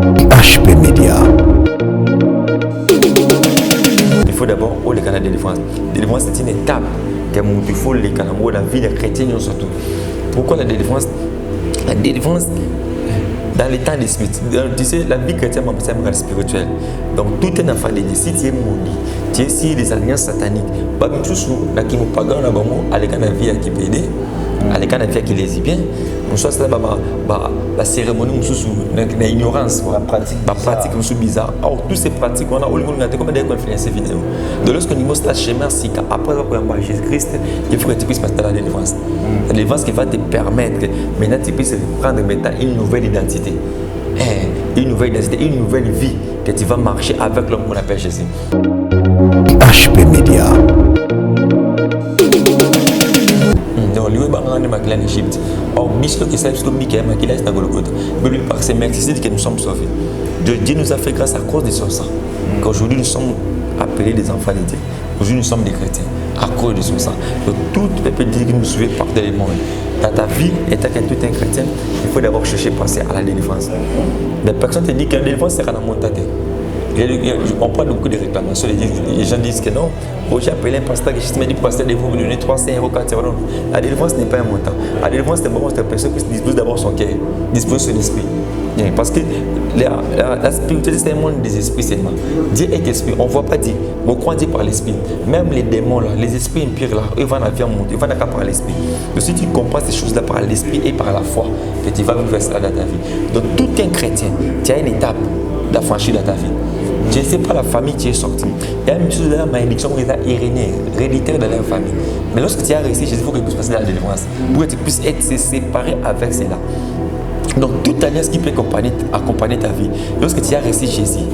HP Media. Il faut d'abord les canaux de délivrance. La délivrance, c'est une étape qu'il faut les canaux la vie des chrétiens surtout. Pourquoi la délivrance? La délivrance dans l'état d'esprit. Tu sais, la vie chrétienne, c'est un moral spirituel. Donc, tout est enfant de Dieu. Si tu es maudit, tu es si les alliances sataniques, pas même chose là qui nous pagan là bas à l'écart de la vie qui peut aider, à l'écart de la vie qui les bien. On soit ça la cérémonie nous sous l'ignorance, la pratique nous sous bizarre. Or toutes ces pratiques on a au niveau de comment d'ailleurs influencer ces vidéos. De lorsque nous montre la chemin si après avoir connu Jésus-Christ, il faut que tu puisses passer dans la délivrance. La délivrance qui va te permettre maintenant tu puisses prendre maintenant une nouvelle identité. Une nouvelle identité, une nouvelle vie que tu vas marcher avec l'homme qu'on appelle Jésus. HP Media. En Égypte. Or, bislo qui sait ce que Mickey m'a qu'il est dans Golgotha. Mais lui par ses merci c'est que nous sommes sauvés. Dieu nous a fait grâce à cause de son sang. Qu'aujourd'hui nous sommes appelés des enfants de Dieu. Aujourd'hui nous sommes des chrétiens à cause de son sang. Donc tout peuple dit que nous suivons partout dans le monde. Dans ta vie, étant que tu es un chrétien, il faut d'abord chercher à passer à la délivrance. Mais personne te dit que la délivrance c'est dans mon tête. On prend beaucoup de réclamations. Les gens disent que non. J'ai appelé un pasteur qui m'a dit que pasteur vous me donner 300 € 4 €. La délivrance n'est pas un montant. La délivrance c'est bon, c'est une personne qui dispose d'abord son cœur, dispose son esprit. Parce que la spiritualité c'est un monde des esprits seulement. Dieu est esprit, on ne voit pas Dieu. On croit Dieu par l'esprit. Même les démons là, les esprits impurs là, ils vont la vie monter, ils vont la par l'esprit. Donc si tu comprends ces choses là par l'esprit et par la foi, que tu vas vivre cela dans ta vie. Donc tout un chrétien, tu as une étape d'affranchir dans ta vie. Je ne sais pas la famille qui est sortie. Il y a une chose de la malédiction qui est héréditaire dans la famille. Mais lorsque tu as réussi, il faut que tu puisses passer dans la délivrance. Pour que tu puisses être séparé avec cela. Donc toute alliance qui peut accompagner ta vie. Lorsque tu as réussi Jésus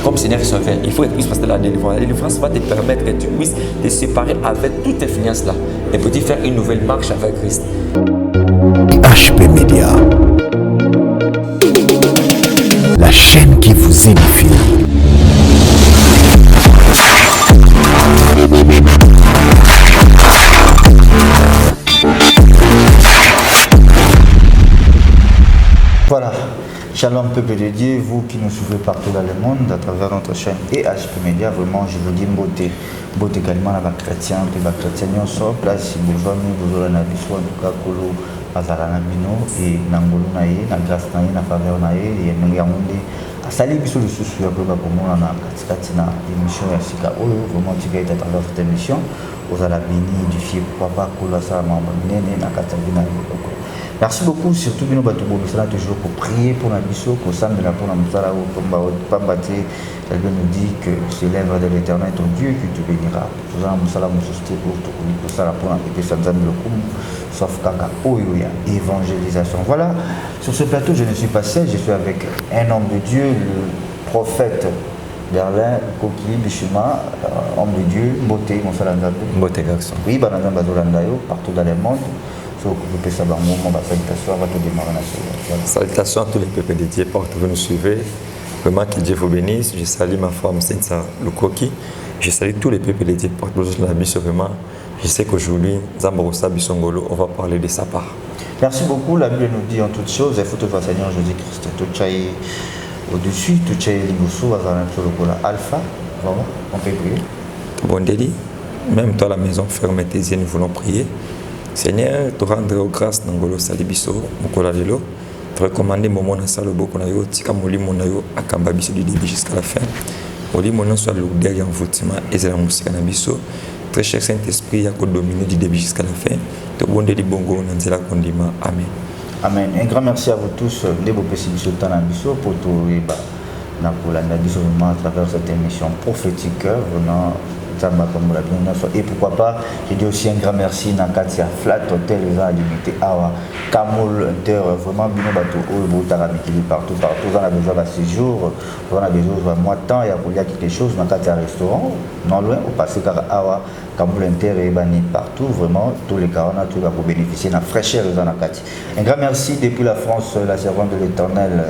comme Seigneur et Sauveur, il faut que tu puisses passer dans la délivrance. La délivrance va te permettre que tu puisses te séparer avec toute influence là. Et peut-être faire une nouvelle marche avec Christ. HP Media. La chaîne qui vous édifie. Voilà, shalom peuple de Dieu, vous qui nous suivez partout dans le monde, à travers notre chaîne et HP Media, vraiment je vous dis beauté calmement à chrétien, et les chrétiens sont place si bourgeois nous avons la vision de Kakolo, Azarana Bino et Nangolo Naye, na grâce Naye, na faveur Naye, et Nangamundi. À saluer biso le souci à Boba pour moi na Katina émission ya Sika Oyo, vraiment tu vas être à travers cette émission, aux alabini du fier papa Kola Sama Nene na Katabina. Merci beaucoup, surtout nous toujours pour prier pour la mission, pour ça, mais pour la Moussala, quelqu'un nous dit que c'est l'œuvre de l'éternel, ton Dieu, qui te bénira. Pour ça, Moussala, pour ça, pour la paix, sauf Kaka Oyoya, évangélisation. Voilà, sur ce plateau, je ne suis pas seul, je suis avec un homme de Dieu, le prophète Berlin, Koki, Bishuma, homme de Dieu, Beauté, Moussala Nzabé. Beauté, garçon. Oui, Banazan Bazolandayo, partout dans le monde. Salutations à tous les peuples de Dieu, partout où vous nous suivez. Vraiment que Dieu vous bénisse. Je salue ma femme Cynthia Lukoki. Je salue tous les peuples de Dieu partout où nous sommes. Vraiment, je sais qu'aujourd'hui, Zamborosa Bissongolo, on va parler de sa part. Merci beaucoup. La Bible nous dit en toutes choses, il faut te voir Seigneur Jésus-Christ. Tout est au-dessus, tout est l'imoussou, alpha. Vraiment, on peut prier. Bon délit. Même toi à la maison, ferme tes yeux, nous voulons prier. Seigneur, te rendre grâce dans le Salibiso, Mokola Lelo, te recommander mon nom à Salobo, Konayo, Tika Moli Monayo, Akambabiso du début jusqu'à la fin. Moli mon nom soit le derrière envoûtement, et c'est la musique Canabiso. Très cher Saint-Esprit, il y a dominer du début jusqu'à la fin. Te bonde di bongo, Nanzela Kondima. Amen. Amen. Un grand merci à vous tous. Ndebo Pesibiso Tanabiso pour tout et à travers cette émission prophétique. Vraiment. Et pourquoi pas, je dis aussi un grand merci à Katia Flat Hotel, les gens limité à Kamol Inter, vraiment bien bateau, partout, on a besoin de séjour, on a besoin de moins de temps, il y a quelque chose dans Katia Restaurant, non loin, au passé car à Kamol Inter et Bani partout, vraiment, tous les cas, on a tout pour bénéficier de la fraîcheur de Katia. Un grand merci depuis la France, la servante de l'Éternel.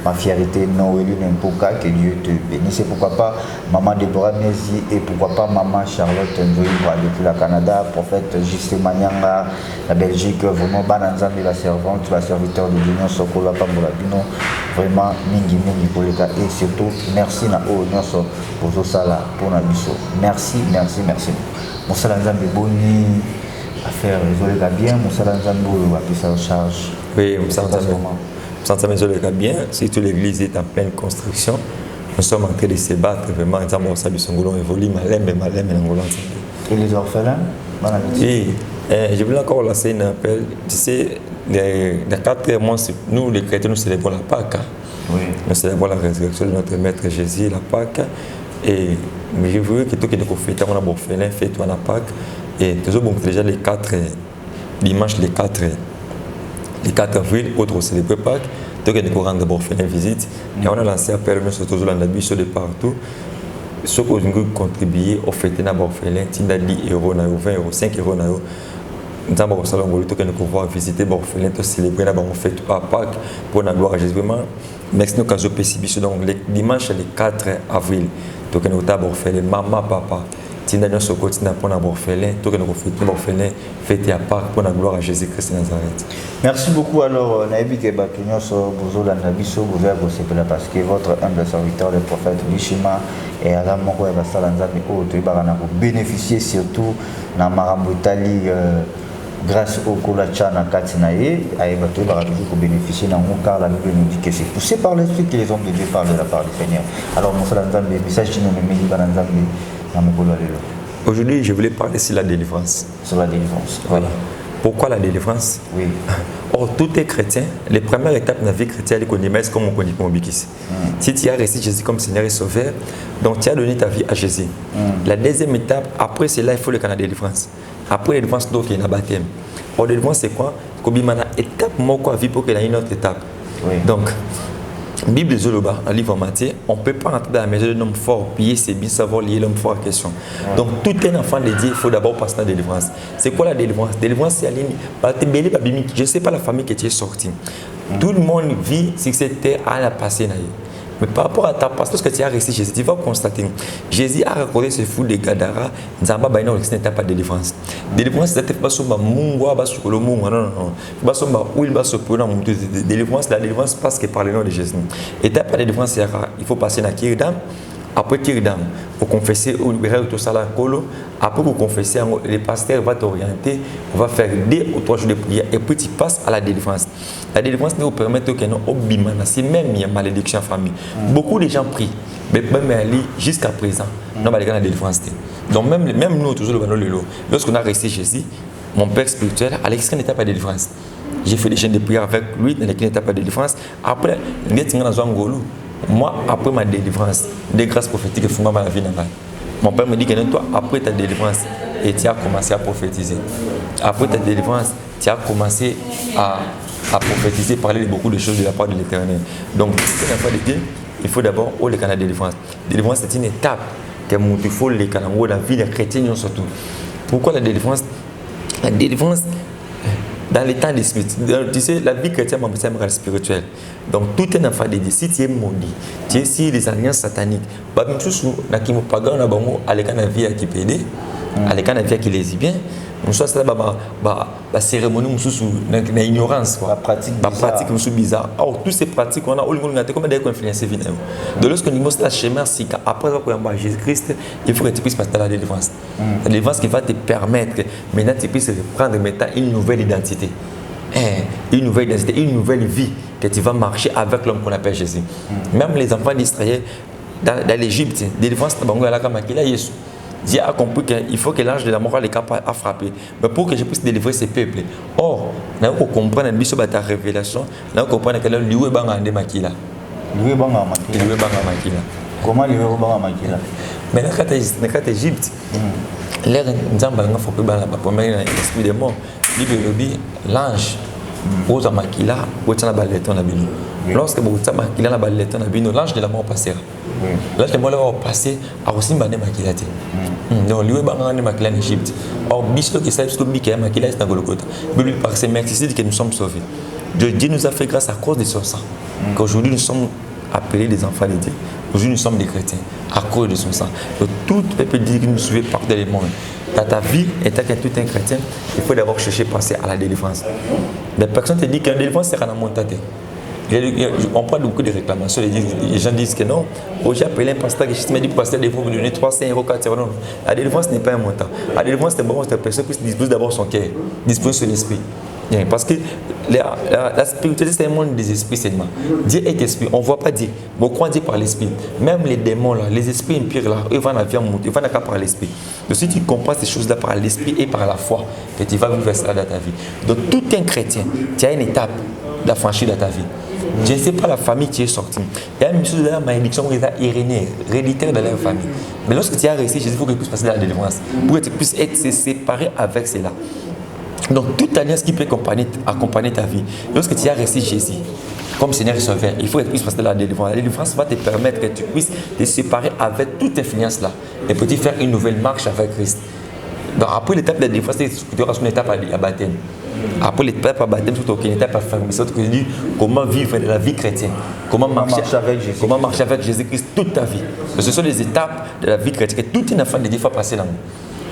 ma fierté, Noélie Nempoka, que Dieu te bénisse. Et pourquoi pas maman Déborah Mézi et pourquoi pas maman Charlotte Ndoï depuis le Canada, prophète Justin Manyanga, la Belgique, vraiment Bananzambi, la servante, la serviteur de l'Union Sokola Pambolabino, vraiment Mingi Mingi pour les cas. Et surtout, merci na Nyonso pour Sala, pour Nabiso. Merci, merci, merci. Mon Salanzambi Boni, affaire les bien, mon Salanzambi va plus en charge. Oui, mon Salanzambi les bien, si toute l'église est en pleine construction. Nous sommes en train de se battre vraiment. Et les orphelins? Oui, je voulais encore lancer un appel. Tu sais, dans 4 mois, nous les chrétiens, nous célébrons la Pâque. Oui. Nous célébrons la résurrection de notre Maître Jésus, la Pâque. Et je veux que tout le monde fête un orphelin, fête la Pâque. Et toujours bon, déjà les 4 dimanches, les 4 avril, autres célébrer Pâques. Donc, nous rendre orphelin visite. Et on a lancé un appel, nous sommes toujours dans la bus de partout. Ceux qui ont contribué au fête d'un orphelin, il y a 10 euros, 20 euros, 5 euros. Nous avons pouvoir visiter l'orphelin, célébrer la fête à Pâques pour la gloire à Jésus. Merci nous avons possibilité. Donc, le dimanche, le 4 avril, nous avons orphelin, maman, papa. Tina nous sommes continue pour la orphelin, tout que nous faisons orphelin, fêter à Pâques pour la gloire à Jésus-Christ de Nazareth. Merci beaucoup. Alors, Naïbi Kebakinyo so Bozo Landabiso, vous avez bossé parce que votre humble serviteur, le prophète Bishima, et Adam Moko et Bassalanzami, tu vas bénéficier surtout dans Marambo Italie grâce au Kolachana Katinae, et tu vas toujours bénéficier dans mon car la Bible nous dit que c'est poussé par l'esprit que les hommes de Dieu parlent de la part du Seigneur. Alors, mon Salanzami, message de nous, Balanzami. Aujourd'hui, je voulais parler sur la délivrance. Sur la délivrance. Voilà. Pourquoi la délivrance? Oui. Or, tout est chrétien. Les premières étapes de la vie chrétienne, c'est qu'on est comme on connaît mon bikis. Si tu as reçu Jésus comme Seigneur et Sauveur, donc tu as donné ta vie à Jésus. La deuxième étape, après cela, il faut le canal de délivrance. Après la délivrance, donc il y a un baptême. Or, la délivrance, c'est quoi? Qu'on a une étape, moi, quoi, vie pour qu'il y ait une autre étape. Oui. Donc, Bible Zoloba, un livre en Matthieu, on ne peut pas entrer dans la maison d'un homme fort, piller ses biens, savoir lier l'homme fort à question. Donc, tout un enfant de Dieu, il faut d'abord passer dans la délivrance. C'est quoi la délivrance? La délivrance, c'est la ligne. Je ne sais pas la famille que tu es sortie. Tout le monde vit sur cette terre à la passer. Mais par rapport à ta pasteur, ce que tu as reçu Jésus, tu vas constater. Jésus a raconté ce fou de Gadara, Nzamba Baïna, ce n'était pas de délivrance. Délivrance, c'était pas sur ma mungwa, pas sur le mungwa, non, non. Pas sur ma huile, pas sur le mungwa. Délivrance, la délivrance passe que par le nom de Jésus. Étape de délivrance, c'est rare. Il faut passer dans Kiridam. Après Kiridam, pour confesser au tout ça là, après pour confesser, le pasteur va t'orienter, on va faire 2 ou 3 jours de prière et puis tu passes à la délivrance. La délivrance nous permet que nous obéissons, c'est même il y a malédiction en famille. Beaucoup de gens prient, mais même jusqu'à présent, nous avons la délivrance. Donc même nous, toujours le lot. Lorsqu'on a resté Jésus, mon père spirituel, à l'extrême n'était pas de délivrance. J'ai fait des chaînes de prière avec lui, dans lesquelles n'était pas de délivrance. Après, moi, après ma délivrance, des grâces prophétiques que font dans la vie. Mon père me dit que toi, après ta délivrance, et tu as commencé à prophétiser. Après ta délivrance, tu as commencé à prophétiser, parler de beaucoup de choses de la part de l'Éternel. Donc, il faut d'abord le canal de délivrance. La délivrance, c'est une étape que il faut le canal de la vie des chrétiens surtout. Pourquoi la délivrance? La délivrance, dans l'état d'esprit, tu sais, la vie chrétienne, c'est un moral spirituel. Donc, tout est enfant de Dieu. Si tu es maudit, tu es si les alliances sataniques, même chose, dans qui me pagan, à l'écart vie qui peut aider, à l'écart vie qui les bien, nous sommes la cérémonie, nous sommes dans l'ignorance, la pratique nous sommes bizarre. Or, toutes ces pratiques, on a comment d'ailleurs influencer vie. De lorsque nous montrons la chemin, c'est qu'après avoir Jésus-Christ, il faut que tu puisses passer à la délivrance. La délivrance qui va te permettre, maintenant, tu puisses prendre maintenant une nouvelle identité. Une nouvelle identité, une nouvelle vie que tu vas marcher avec l'homme qu'on appelle Jésus. Même les enfants d'Israël, dans l'Égypte, délivrance, Dieu a compris qu'il faut que l'ange de la mort les capable à frapper. Mais pour que je puisse délivrer ces peuples. Or, nous avons compris ta révélation, nous avons compris que l'Iwe Banga de Makila. L'Iwe Banga Makila. Comment l'Iwe Banga Makila? Mais dans le cas d'Égypte, l'air Nzamba a frappé la première esprit de mort. L'ange, aux Makila, où tu as la balette en abîme. Lorsque vous avez Makila la balette en abîme, l'ange de la mort passera. L'ange de la mort va passer à aussi Mbane Makila. Donc, lui, il Makila en Égypte. Or, Bisto qui sait ce que Makila est dans Golgotha. Mais lui, par ses mercicides que nous sommes sauvés. Dieu nous a fait grâce à cause de son sang. Qu'aujourd'hui nous sommes appelés des enfants de Dieu. Aujourd'hui nous sommes des chrétiens à cause de son sang. Donc, tout peuple dit que nous suivons partout dans le monde. Dans ta vie, étant que tout un chrétien, il faut d'abord chercher à passer à la délivrance. Les personnes te disent que la délivrance c'est à la montée. On prend beaucoup de réclamations. Les gens disent que non. J'ai appelé un pasteur qui m'a dit pour passer des fois, vous donnez 300 €, 400 €. Non. La délivrance n'est pas un montant. La délivrance, c'est bon, c'est une personne qui dispose d'abord son cœur, dispose de l'esprit. Parce que la spiritualité, c'est un monde des esprits seulement. Dieu est esprit, on ne voit pas Dieu. Mais on croit Dieu par l'esprit. Même les démons, là, les esprits impurs, là, ils vont la vie en monter, ils vont la par l'esprit. Donc si tu comprends ces choses-là par l'esprit et par la foi, que tu vas vivre cela dans ta vie. Donc tout un chrétien, tu as une étape de franchir dans ta vie. Je ne sais pas la famille qui est sortie. Il y a une chose de la malédiction héréditaire dans la famille. Mais lorsque tu as réussi, Jésus, il faut que tu puisses passer dans la délivrance. Pour que tu puisses être séparé avec cela. Donc, toute alliance qui peut accompagner ta vie, lorsque tu as reçu Jésus comme Seigneur et Sauveur, il faut que tu puisses passer dans la délivrance. La délivrance va te permettre que tu puisses te séparer avec toute influence-là et peut-être faire une nouvelle marche avec Christ. Donc, après l'étape de délivrance, tu auras une étape à baptême. Après l'étape à baptême, tu auras une étape à fermer. C'est dire comment vivre de la vie chrétienne, comment marcher avec Jésus-Christ toute ta vie. Donc, ce sont les étapes de la vie chrétienne que tout un enfant de Dieu va passer là.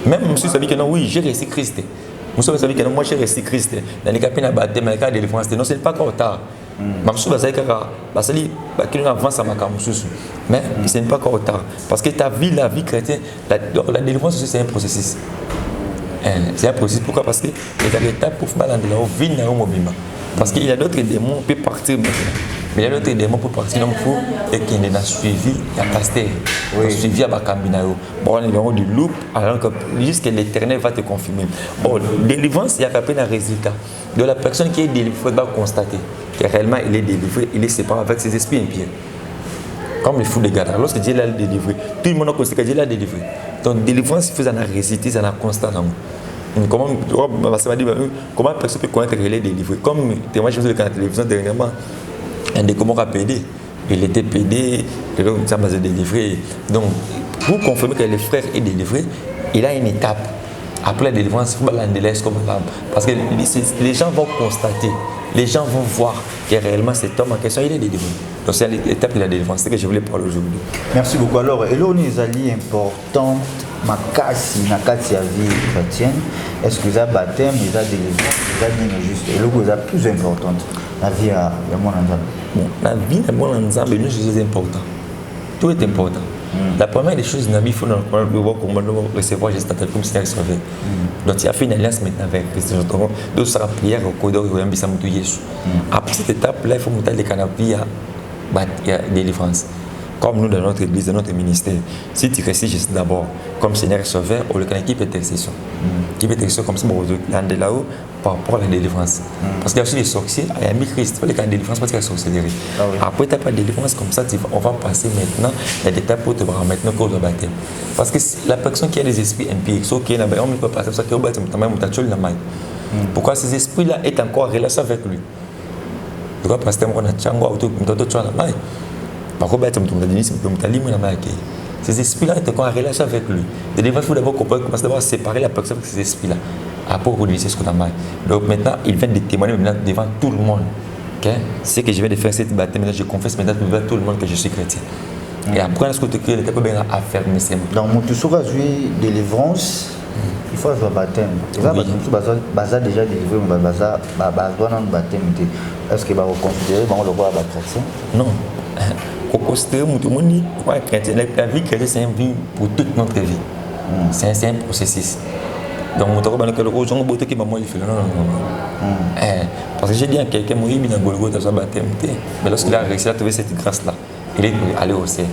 Même si tu dis que non, oui, j'ai reçu Christ. Moi, j'ai reçu Christ. Dans les cas de baptême, dans les cas de délivrance, non, ce n'est pas encore tard. Mais ce n'est pas encore tard. Parce que ta vie, la vie chrétienne, la délivrance, c'est un processus. C'est un processus. Pourquoi? Parce que les étapes pour faire la délivrance, parce qu'il y a d'autres démons qui peuvent partir maintenant. Mais il y a d'autres démons pour partir dans le fou et qui n'a suivi, il y a pasteur, suivi à Bakambinayo. Bon, on est dans du loup, alors que jusqu'à l'éternel va te confirmer. Bon, délivrance, il y a à peine un résultat. De la personne qui est délivrée va constater que réellement il est délivré, il est séparé avec ses esprits impurs. Comme les fous de Gadara, lorsque Dieu l'a délivré, tout le monde a constaté que Dieu l'a délivré. Donc, délivrance, il faut en résulter, ça en constat. Comment une personne peut connaître qu'elle est délivrée? Comme témoignage de la télévision dernièrement, un des Comores a pédé. Il était pédé, ça m'a délivré. Donc, pour confirmer que le frère est délivré, il a une étape. Après la délivrance, il faut l'endelèse comme l'âme. Parce que les gens vont constater, les gens vont voir que réellement cet homme en question, il est délivré. Donc, c'est l'étape de la délivrance, c'est ce que je voulais parler aujourd'hui. Merci beaucoup. Alors, et là, on est allé important, ma casse, la vie chrétienne. Est-ce que vous avez baptême, vous avez délivrance, vous avez dit juste. Et là, vous avez plus importante. La vie à mon ensemble. Bon, la vie à mon ensemble est une chose importante. Tout est important. La première des choses, il faut voir comment nous recevoir Jésus comme Seigneur et Sauveur. Donc, il a fait une alliance maintenant avec Christ. Donc, ça sera prière au corridor de Yambi Samutu Yesu. Après cette étape-là, il faut monter les canapés à délivrance. Comme nous dans notre église, dans notre ministère, si tu réussis Jésus d'abord comme Seigneur et Sauveur, on le connaît qui peut intercession. Qui peut intercession comme ça, on là-haut par rapport à la délivrance. Parce qu'il y a aussi des sorciers, il y a mis Christ, il faut les cas de délivrance parce qu'il y a la sorcellerie. Après, tu n'as pas de délivrance comme ça, on va passer maintenant à l'étape pour te voir maintenant qu'au baptême. Parce que la personne qui a des esprits empiriques, ceux qui ont on ne peut pas passer ça, qui ont baptême, pourquoi ces esprits-là est encore en relation avec lui? Pourquoi parce que on a tchango auto la main. Par contre, ces esprits-là étaient en relation avec lui. Il faut d'abord commencer d'abord à séparer la personne de ces esprits-là. Après, vous dites ce qu'on a mal. Donc maintenant, il vient de témoigner devant tout le monde. Okay? C'est que je vais de faire cette baptême, maintenant je confesse maintenant devant tout le monde que je suis chrétien. Et après, lorsque tu crées, tu peux bien affermer ça. Dans mon tout sur délivrance, il faut avoir baptême. Tu vas déjà délivré, mais baptême. Est-ce que va considérer le roi chrétien? Non. La vie chrétienne, c'est une vie pour toute notre vie. C'est un processus. Donc, je vais non. Parce que j'ai dit à quelqu'un, moi, il a Golgotha sur baptême. Mais lorsqu'il a réussi à trouver cette grâce-là, il est allé au ciel.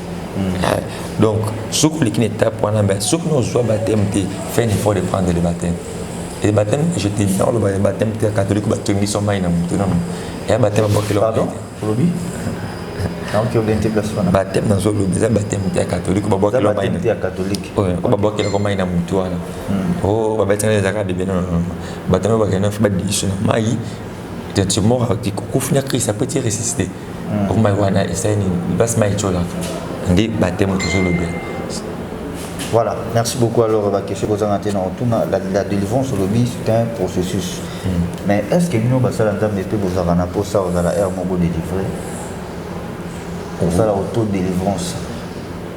Donc, ce qu'on est étape, ce qu'on doit baptême, fait un effort de prendre le baptême. Et le baptême, je te dis, le baptême catholique, le baptême et un baptême pardon, donc, il y a un baptême dans le baptême catholique. Catholique. Oui, on va boire quelque chose dans le toit. Oh, on va mettre les arabes bien. Baptême va gagner un fait de tu es mort avec Koufnia Christ, ça peut te résister. On va voir un essai, il va se mettre là. On dit baptême toujours le bien. Voilà, merci beaucoup. Alors, la délivrance sur le bis, c'est un processus. Mais est-ce que nous, nous avons pour ça, on a la air délivré? Pour ça, la auto-délivrance.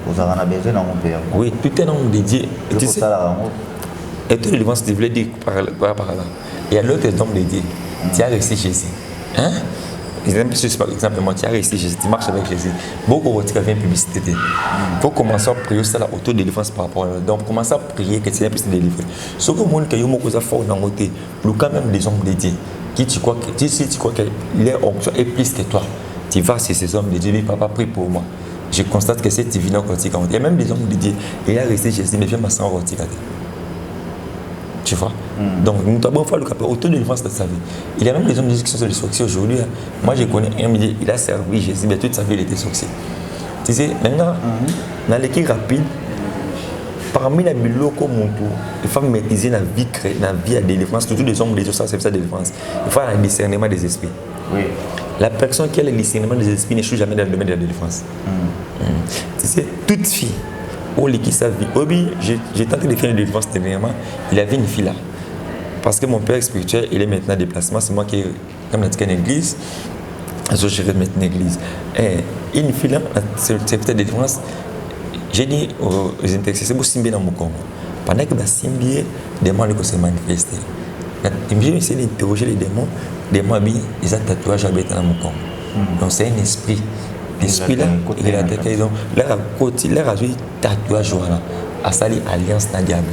Vous avez besoin d'un père. Oui, tout est nombre dédié. Tu sais ça, et tout délivrance, tu voulais dire par là. Il y a l'autre nombre dédié. Tu as réussi Jésus. Hein? Par exemple, moi, tu as réussi Jésus, tu marches avec Jésus. Beaucoup de gens viennent publicité. Il faut commencer à prier ça, la auto-délivrance par rapport à eux. Donc, commencer à prier que tu puisse te délivrer. Ce que moi, que je fort dans le côté, le quand même des hommes dédiés. Qui tu crois que, si tu crois que leur onction est plus que toi, tu vas chez ces hommes dédiés, papa, prie pour moi. Je constate que c'est divin quand tu il y a même des hommes dédiés. Et il a resté Jésus, mais je vais m'en retirer. Tu vois? Donc, nous avons fait le cap auto-délivrance de sa vie. Il y a même des hommes qui sont sorciers aujourd'hui. Moi, je connais un, il a servi Jésus, mais toute sa vie, il était sorcier. Tu sais, maintenant, dans l'équipe rapide, parmi les locaux, il faut maîtriser la vie à délivrance, surtout les hommes, les autres, c'est ça délivrance. Il faut un discernement des esprits. Oui. La personne qui a le discernement des esprits n'échoue jamais dans le domaine de la délivrance. Tu sais, toute fille, qui sa vie. J'ai tenté de faire une délivrance dernièrement. Il avait une fille là. Parce que mon père spirituel, il est maintenant en déplacement. C'est moi qui, comme on a dit, une église. Je gérais maintenant une église. Et une fille là, c'est peut-être délivrance. J'ai dit aux intercesseurs, vous simbez dans mon corps. Pendant que vous simbez, les démons se manifester. J'ai essayé d'interroger les démons. Les démons, ils ont tatouage dans mon corps. Donc c'est un esprit. L'esprit là, il a attaqué. Donc, leur a joué tatouage à sali alliance na diable.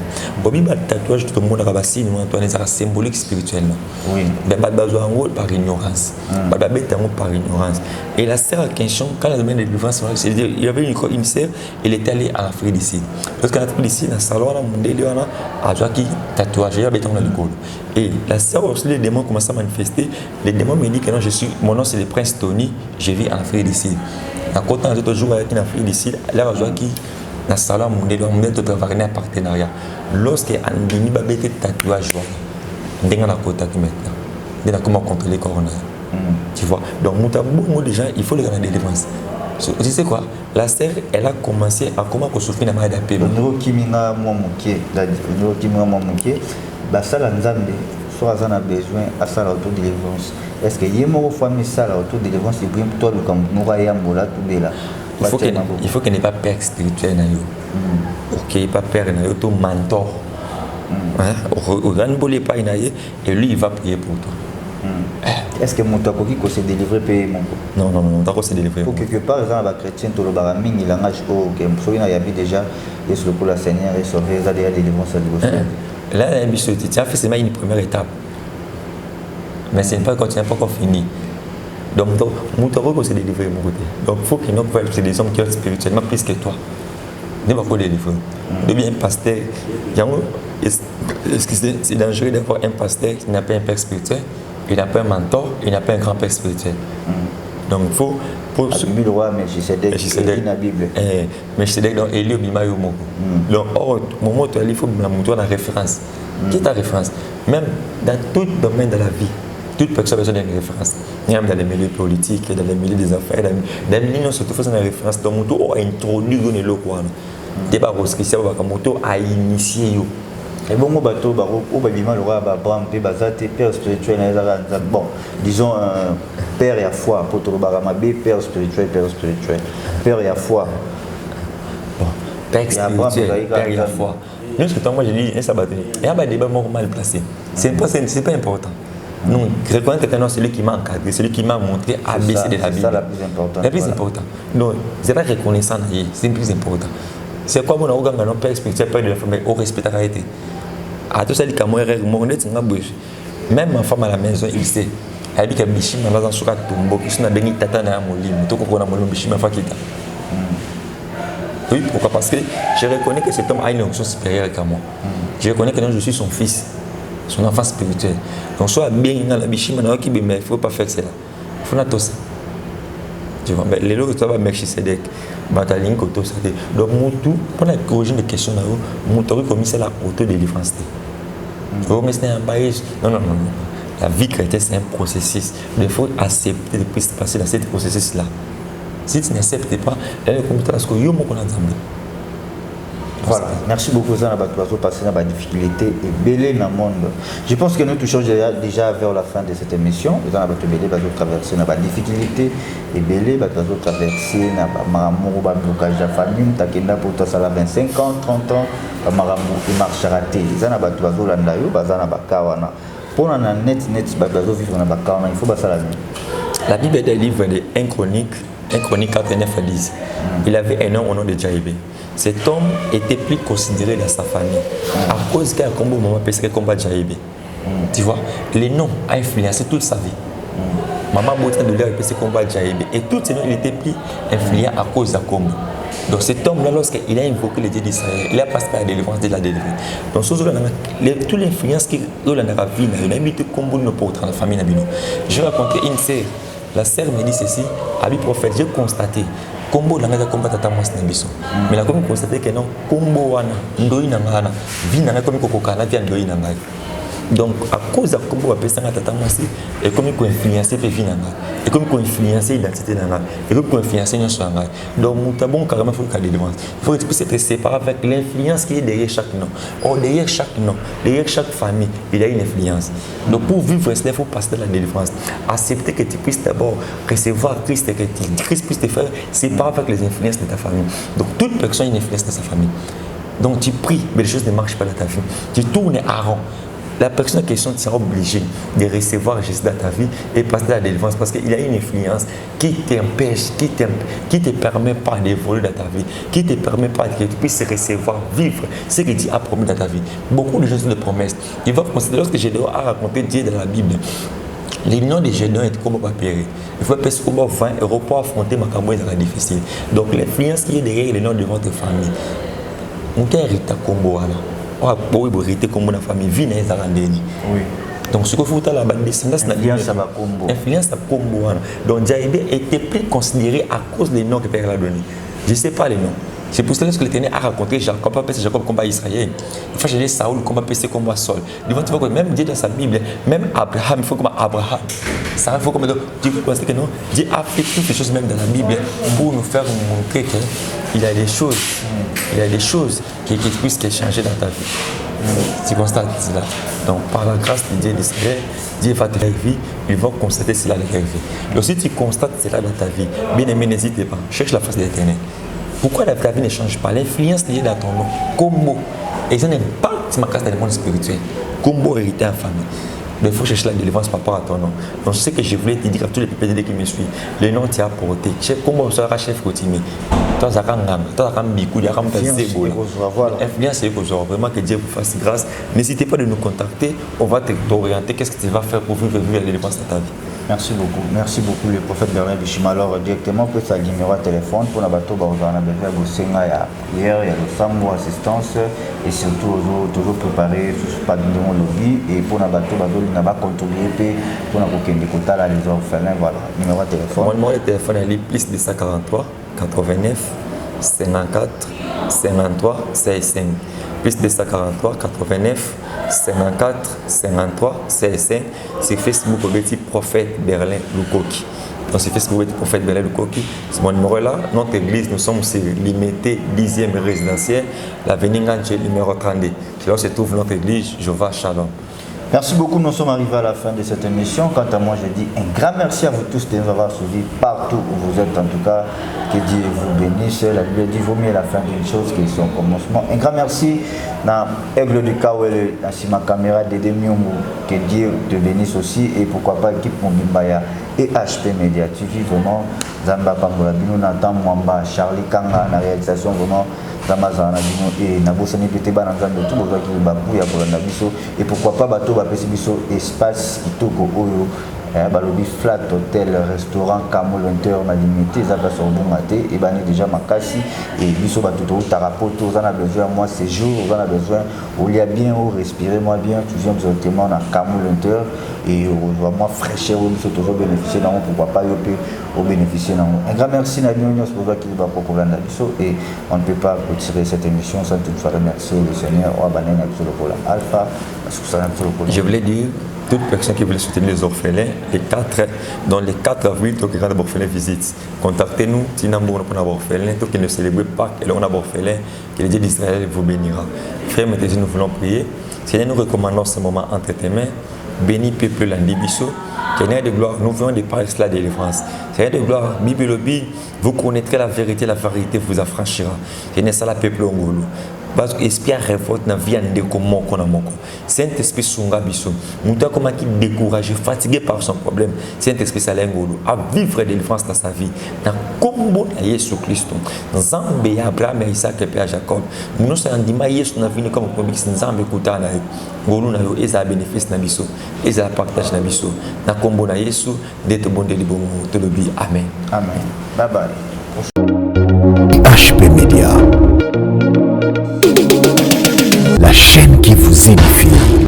Bobi ba tatouage tout le monde a bassi nous Antoine ça symbolique spirituellement. Oui. Mais pas besoin par ignorance. Pas bête par ignorance. Et la sœur en question quand la domaine de délivrance, c'est-à-dire il y avait une sœur, elle était allée à l'Afrique d'ici. Parce qu'en Afrique d'ici dans salon là monde là a joué qui tatouage il y avait dans le col. Et la sœur aussi les démons commencent à manifester. Les démons me disent que non mon nom c'est le prince Tony, je vis en Afrique d'ici. À côté de toujours avec une Afrique d'ici, là a joué qui dans le salon, on a travaillé en partenariat. Lorsque Andini va mettre tatouage, on a un côté maintenant. On a comment contrôler le corona. Tu vois? Donc, beaucoup de gens, il faut les gagner des défenses. Tu sais quoi? La sœur, elle a commencé à comment souffrir dans la maladie d'AP. Le niveau qui m'a manqué, le niveau qui m'a manqué, ça l'a soit on a besoin à ça l'autodélivrance. Est-ce que y a une famille ça l'autodélivrance et puis toi le camp nous voyons là tout là. Il faut qu'il n'y ait pas père spirituel. Il n'y ait pas père, il y ait tout mentor. Et lui, il va prier pour toi. Est-ce que mon takoki peut se délivrer payement? Non, takoki se délivrer. Pour quelque part, les chrétiens, tout le baraming, il engage au game. Soit il y a déjà, et sur le coup, la Seigneur est sauvé, il y a déjà délivrance à Dieu. Là, tu as fait seulement une première étape. Mais ce n'est pas quand tu n'as pas encore fini. Donc, mon takoki se délivrer mon côté. Donc, il faut qu'il y ait des hommes qui ont spirituellement plus que toi. Ne pas délivrer. Devient un pasteur. Est-ce que c'est dangereux d'avoir un pasteur qui n'a pas un père spirituel, il n'a pas un mentor, il n'a pas un grand-père spirituel. Donc il faut... Le roi Melchisedec, c'est la Bible. Melchisedec, donc Élie Obima Yomoko. Donc, au moment où il faut la montrer la référence. Qui est ta référence? Même dans tout domaine de la vie, toute personne a besoin d'une référence. Même dans les milieux politiques, dans les milieux des affaires, dans les milieux surtout, il faut une référence. Donc, on a introduit le local. Débat Roskissia, on a initié. Et bon, au bateau, au babima, le roi Abraham, père spirituel, bon, disons, père et à foi, pour tout le baramabé, père spirituel. Père et à foi. Bon, père spirituel, père et à foi. Nous, ce que moi j'ai dit, ça va tenir. Il y a un débat mal placé. C'est pas important. Non, je reconnais que c'est celui qui m'a encadré, celui qui m'a montré ABC de la Bible. C'est ça la plus importante. La plus importante. Non, c'est pas reconnaissant, c'est le plus important. C'est quoi mon organe, mon père spirituel, père de la famille, au respect de la réalité. À tout ça, il y a même ma femme à la maison, il sait. Elle dit que Bishima va dans Souka Tumbo, qui sont à Béni Tata na Molim, tout comme on a mon Bishima Fakita. Oui, pourquoi? Parce que je reconnais que cet homme a une onction supérieure qu'à moi. Je reconnais que je suis son fils, son enfant spirituel. Donc, soit bien dans la Bishima, il ne faut pas faire cela. Il faut tout ça. Tu vois, mais les autres, ça va Melchisedec, Bataline, Koto, ça. Donc, pour la corriger des questions, mon théorie commis la autodélivrance. Non. La vie chrétienne, c'est un processus. Il faut accepter de passer dans ce processus-là. Si tu n'acceptes pas, elle est comme ça, parce que yo mon ensemble. Voilà, merci beaucoup Zana Batuazo passer dans la difficulté et belé dans le monde. Je pense que nous touchons déjà vers la fin de cette émission. Zana Batuazo va traverser dans la difficulté et belé va traverser dans la blocage de la famille. Takenda pour toi ça 25 ans, 30 ans, Maramou et marche raté. Zana Batuazo landayo, Zana Bakawana. Pour la net Batuazo vivre dans Bakawana, il faut pas ça la vie. La Bible est un livre de 1 Chronique 4, 9 à 10. Il avait un homme au nom de Jaïbé. Cet homme était plus considéré dans sa famille à cause qu'il y a un combat maman parce qu'il combat Jaïbé. Tu vois, les noms ont influencé toute sa vie. Maman Boutin de l'air parce combat Jaïbé. Et tout ces noms, il était plus influent à cause de combat. Donc cet homme-là, lorsqu'il a invoqué le Dieu d'Israël, il a passé par la délivrance de la délivrance. Donc toute l'influence qu'il a dans la vie, il a mis tout combat pour la famille. Je vais raconter une sœur. La sœur me dit ceci, Abi prophète, j'ai constaté combo nanga combat tata mwasi na biso. Mais la comme constaté que non combo wana ndoi nanga na vi nanga comme kokokana via ndoi nanga. Donc à cause de combo apesa nga tata mwasi et comme ko influencer pe vi nanga. Et comme ko influencer identité nanga. Et comme ko influencer nyonso nanga. Donc mutabon carrément faut qu'il délivrance. Il faut que tu puisses être séparé avec l'influence qui est derrière chaque nom. Or derrière chaque nom, derrière chaque famille, il y a une influence. Donc pour vivre cela, il faut passer de la délivrance. Accepter que tu puisses d'abord recevoir Christ et que Christ puisse te faire séparer avec les influences de ta famille. Donc toute personne a une influence dans sa famille. Donc tu pries, mais les choses ne marchent pas dans ta vie. Tu tournes à rond. La personne en question sera obligée de recevoir Jésus dans ta vie et passer à la délivrance parce qu'il y a une influence qui t'empêche, qui te permet pas d'évoluer dans ta vie, qui te permet pas que tu puisses recevoir, vivre ce que Dieu a promis dans ta vie. Beaucoup de choses de promesses. Tu vas considérer lorsque Gédéon a raconté Dieu dans la Bible. Les noms de Gédéon étaient comme papier. Il faut passer au 20 euros pour affronter ma campagne dans la difficile. Donc l'influence qui est derrière les noms de votre famille. On t'a hérité comme voilà. On a hérité comme la famille vie dans les arandéni. Oui. Donc ce qu'il faut faire la bande descendance influence à combo. Influence à combo. Donc Jaïbé était plus considéré à cause des noms que Père l'a donné. Je ne sais pas les noms. C'est pour cela que l'Éternel a raconté Jacob, pas passer Jacob combat Israël. Il faut chercher Saoul combat passer combat Saul. Devant tu vois que même Dieu dans sa Bible, même Abraham, il faut combat Abraham. Ça il faut comme Dieu veut constater que non, Dieu a fait toutes les choses même dans la Bible pour nous faire montrer qu'il y a des choses, qui puissent changer dans ta vie. Tu constates cela. Donc par la grâce de Dieu d'Israël, Dieu va te faire vie, il va constater cela dans ta vie. Donc si tu constates cela dans ta vie, bien aimé, n'hésite pas, cherche la face de l'Éternel. Pourquoi ta vie ne change pas? L'influence liée dans ton nom, combo. Et ça n'est pas ma casse dans le monde spirituel. Combo hérité en famille. Mais il faut chercher la délivrance par rapport à ton nom. Donc ce que je voulais te dire à tous les PPD qui me suivent, le nom tu as porté. Chef combo sera chef coutumier. Toi ça quand bikou, il y a quand influence c'est que vraiment que Dieu vous fasse grâce. N'hésitez pas de nous contacter, on va t'orienter. Qu'est-ce que tu vas faire pour vivre la délivrance de ta vie? Merci beaucoup le prophète Bernard Bichima. Alors directement pour sa numéro de téléphone pour la bateau on a besoin de Senga, il y a prière, il y a le sambo assistance et surtout toujours préparer pas de lobby et pour la bateau on a contribué pour la côté là les orphelins. Voilà numéro de téléphone. Mon numéro de téléphone est plus de 143 89 54 53 65 plus de 143 89 54 53 65 sur Facebook au petit prophète Berlin Lukoki. Donc sur Facebook au petit prophète Berlin Lukoki, c'est mon numéro là. Notre église, nous sommes sur limité 10e résidentiel, l'avenue Nganche numéro 32. C'est là où se trouve notre église, Jova Shalom. Merci beaucoup, nous sommes arrivés à la fin de cette émission. Quant à moi, je dis un grand merci à vous tous de nous avoir suivis partout où vous êtes. En tout cas, que Dieu vous bénisse. La Bible dit vaut mieux la fin d'une chose que son commencement. Un grand merci à Aigle du Kawele, à Sima Caméra, Dédé Miumou. Que Dieu te bénisse aussi. Et pourquoi pas l'équipe Mobimbaya et HP Media TV. Vraiment, Zamba Pambola, Bino Nathan Mwamba, Charlie Kanga, la réalisation vraiment. Et pourquoi pas bateau espace qui toque balobi flat hôtel restaurant Camo Winter na limité ça va sur bon maté et ben déjà makasi et biso bato to tarapoto on a besoin moi séjour on a besoin où il y a bien où respirer moi bien tu viens directement na Camo Winter et on voit moi fraîcheur où biso toujours bénéficier dans pourquoi pas yo peut au bénéficier dans un grand merci na Nyonyo pour qui va pour la biso et on ne peut pas retirer cette émission sans toutefois remercier le Seigneur au abané na biso le Alpha parce que ça na biso le je voulais dire toute personne qui veut soutenir les orphelins, dans les 4 avril, donc quand l'orphelin visite, contactez-nous, si nous avons un orphelin, donc qu'il ne célèbre pas que l'on a un orphelin, que le Dieu d'Israël vous bénira. Frères, maintenant, nous voulons prier. Seigneur, nous recommandons ce moment entre tes mains. Bénis peuple l'Andibiso. Seigneur de gloire, nous venons de parler de la délivrance. Seigneur de gloire, Bible, vous connaîtrez la vérité vous affranchira. Seigneur, ça la peuple Ongolo. Parce que l'esprit révolte dans la vie de comment on a moko. Saint-Esprit sunga biso. Nous sommes comme qui découragé, fatigué par son problème. Saint-Esprit salengolo à vivre délivrance dans sa vie. Dans combo à Jésus Christ. Zambé Abraham et Isaac et Jacob. Nous sommes en dima Jésus na vie comme comme Zambé kuta na ngolu na yo eza bénéfice na biso. Eza partage na biso. Na combo na Jésus d'être bon de libo tolobi. Amen. Amen. Bye bye. HP Media, la chaîne qui vous édifie.